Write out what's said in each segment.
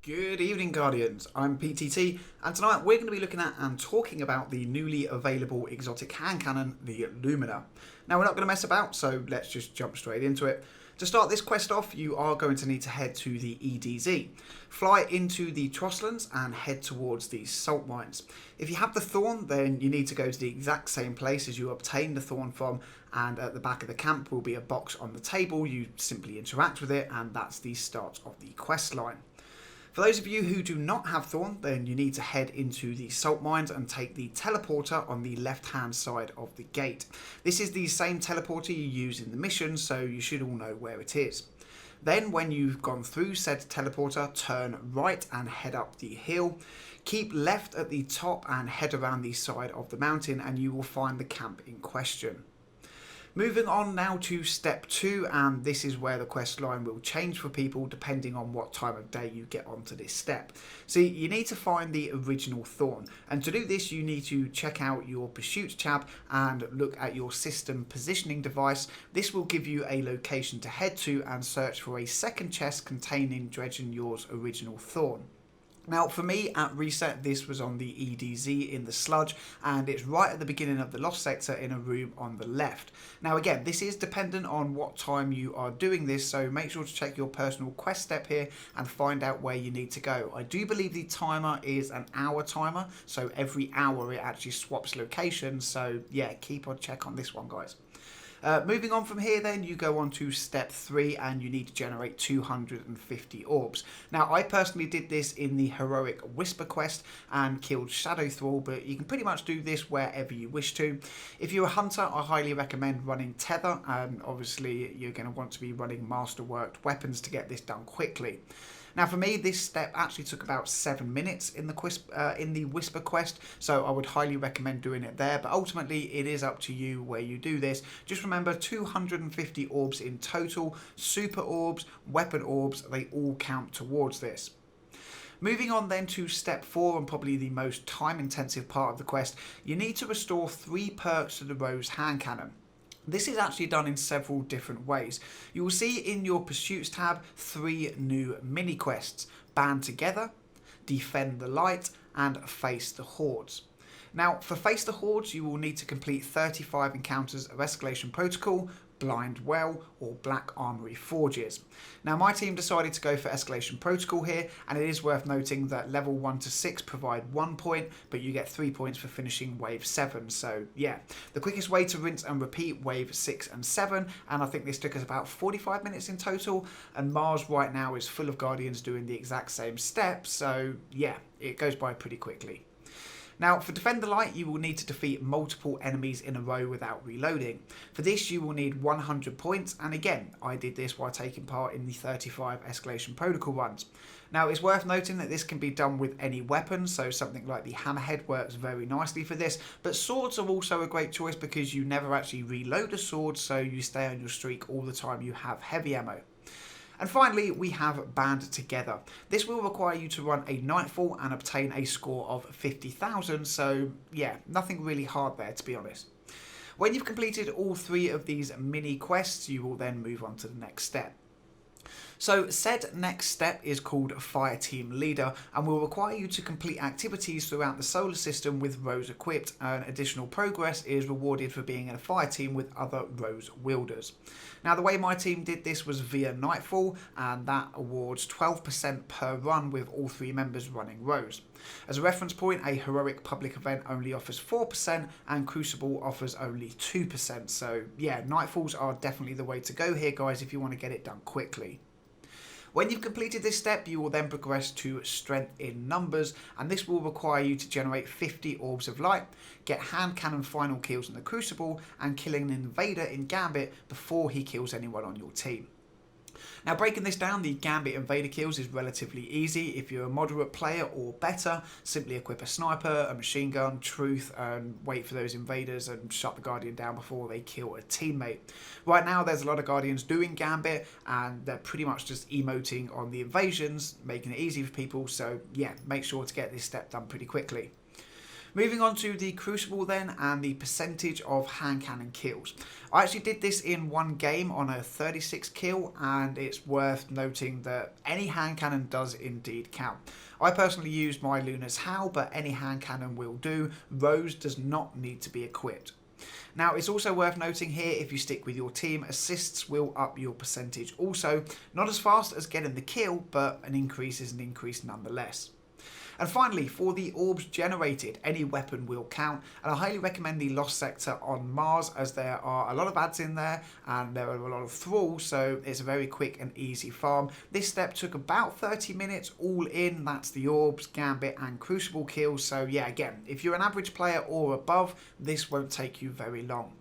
Good evening, Guardians. I'm PTT, and tonight we're going to be looking at and talking about the newly available exotic hand cannon, the Lumina. Now, we're not going to mess about, so let's just jump straight into it. To start this quest off, you are going to need to head to the EDZ. Fly into the Trosslands and head towards the salt mines. If you have the Thorn, then you need to go to the exact same place as you obtained the Thorn from, and at the back of the camp will be a box on the table. You simply interact with it, and that's the start of the quest line. For those of you who do not have Thorn, then you need to head into the salt mines and take the teleporter on the left hand side of the gate. This is the same teleporter you use in the mission, so you should all know where it is. Then when you've gone through said teleporter, turn right and head up the hill. Keep left at the top and head around the side of the mountain and you will find the camp in question. Moving on now to step 2, and this is where the quest line will change for people depending on what time of day you get onto this step. See, you need to find the original Thorn, and to do this you need to check out your pursuit tab and look at your system positioning device. This will give you a location to head to and search for a second chest containing Dredgenyor's original Thorn. Now for me at reset this was on the EDZ in the sludge, and it's right at the beginning of the lost sector in a room on the left. Now again, this is dependent on what time you are doing this, so make sure to check your personal quest step here and find out where you need to go. I do believe the timer is an hour timer, so every hour it actually swaps location, so yeah, keep on check on this one, guys. Moving on from here then, you go on to step 3 and you need to generate 250 orbs. Now I personally did this in the heroic whisper quest and killed Shadow Thrall, but you can pretty much do this wherever you wish to. If you're a hunter, I highly recommend running tether, and obviously you're going to want to be running masterworked weapons to get this done quickly. Now for me, this step actually took about 7 minutes in the Whisper quest, so I would highly recommend doing it there, but ultimately it is up to you where you do this. Just remember 250 orbs in total, super orbs, weapon orbs, they all count towards this. Moving on then to step 4, and probably the most time intensive part of the quest, you need to restore 3 perks to the Rose hand cannon. This is actually done in several different ways. You will see in your Pursuits tab 3 new mini quests: Band Together, Defend the Light, and Face the Hordes. Now for Face the Hordes you will need to complete 35 encounters of Escalation Protocol, Blind Well, or Black Armory Forges. Now my team decided to go for Escalation Protocol here, and it is worth noting that level 1 to 6 provide 1 point, but you get 3 points for finishing wave 7, so yeah. The quickest way to rinse and repeat wave 6 and 7, and I think this took us about 45 minutes in total, and Mars right now is full of Guardians doing the exact same steps, so yeah, it goes by pretty quickly. Now for Defend the Light you will need to defeat multiple enemies in a row without reloading. For this you will need 100 points, and again I did this while taking part in the 35 Escalation Protocol runs. Now it's worth noting that this can be done with any weapon, so something like the Hammerhead works very nicely for this, but swords are also a great choice because you never actually reload a sword, so you stay on your streak all the time you have heavy ammo. And finally, we have Band Together. This will require you to run a Nightfall and obtain a score of 50,000, so yeah, nothing really hard there to be honest. When you've completed all 3 of these mini quests, you will then move on to the next step. So said next step is called Fireteam Leader and will require you to complete activities throughout the solar system with Rose equipped, and additional progress is rewarded for being in a fire team with other Rose wielders. Now the way my team did this was via Nightfall, and that awards 12% per run with all 3 members running Rose. As a reference point, a heroic public event only offers 4% and Crucible offers only 2%, so yeah, Nightfalls are definitely the way to go here guys if you want to get it done quickly. When you've completed this step, you will then progress to Strength in Numbers, and this will require you to generate 50 Orbs of Light, get hand cannon final kills in the Crucible, and killing an invader in Gambit before he kills anyone on your team. Now breaking this down, the Gambit invader kills is relatively easy. If you're a moderate player or better, simply equip a sniper, a machine gun, truth, and wait for those invaders and shut the Guardian down before they kill a teammate. Right now there's a lot of Guardians doing Gambit and they're pretty much just emoting on the invasions, making it easy for people, so yeah, make sure to get this step done pretty quickly. Moving on to the Crucible then, and the percentage of hand cannon kills. I actually did this in one game on a 36 kill, and it's worth noting that any hand cannon does indeed count. I personally used my Luna's Howl, but any hand cannon will do. Rose does not need to be equipped. Now, it's also worth noting here, if you stick with your team, assists will up your percentage also. Not as fast as getting the kill, but an increase is an increase nonetheless. And finally, for the orbs generated, any weapon will count, and I highly recommend the Lost Sector on Mars, as there are a lot of ads in there and there are a lot of thralls, so it's a very quick and easy farm. This step took about 30 minutes all in. That's the orbs, gambit and crucible kills, so yeah, again, if you're an average player or above, this won't take you very long.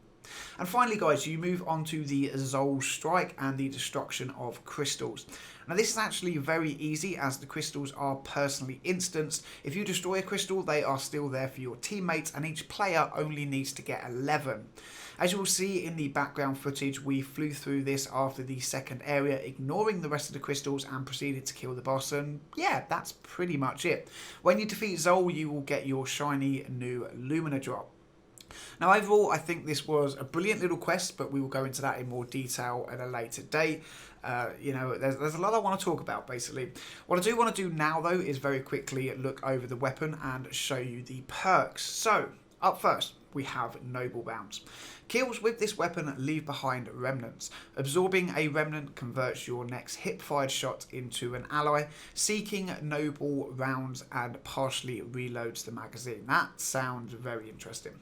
And finally, guys, you move on to the Zol Strike and the destruction of crystals. Now, this is actually very easy, as the crystals are personally instanced. If you destroy a crystal, they are still there for your teammates, and each player only needs to get 11. As you will see in the background footage, we flew through this after the second area, ignoring the rest of the crystals, and proceeded to kill the boss, and yeah, that's pretty much it. When you defeat Zol, you will get your shiny new Lumina drop. Now, overall, I think this was a brilliant little quest, but we will go into that in more detail at a later date. You know, there's a lot I want to talk about, basically. What I do want to do now, though, is very quickly look over the weapon and show you the perks. So, up first, we have Noble Rounds. Kills with this weapon leave behind remnants. Absorbing a remnant converts your next hip-fired shot into an ally. Seeking Noble Rounds and partially reloads the magazine. That sounds very interesting.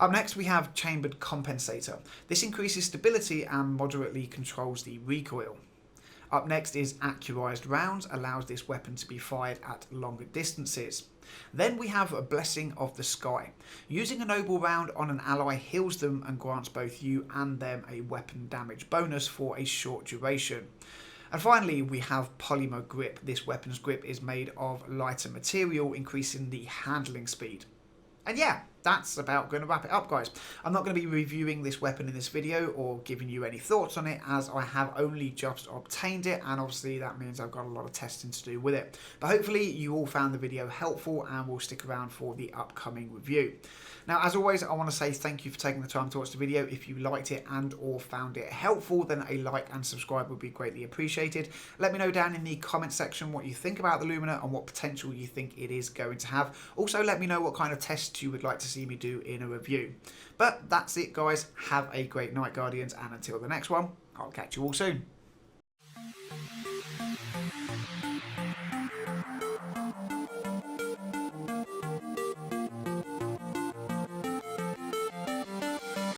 Up next, we have Chambered Compensator. This increases stability and moderately controls the recoil. Up next is Accurized Rounds, allows this weapon to be fired at longer distances. Then we have a Blessing of the Sky. Using a Noble Round on an ally heals them and grants both you and them a weapon damage bonus for a short duration. And finally, we have Polymer Grip. This weapon's grip is made of lighter material, increasing the handling speed. And yeah, that's about going to wrap it up, guys. I'm not going to be reviewing this weapon in this video or giving you any thoughts on it, as I have only just obtained it, and obviously that means I've got a lot of testing to do with it. But hopefully you all found the video helpful and will stick around for the upcoming review. Now, as always, I want to say thank you for taking the time to watch the video. If you liked it and or found it helpful, then a like and subscribe would be greatly appreciated. Let me know down in the comment section what you think about the Lumina and what potential you think it is going to have. Also, let me know what kind of tests you would like to see me do in a review. But that's it, guys. Have a great night, Guardians, and until the next one, I'll catch you all soon.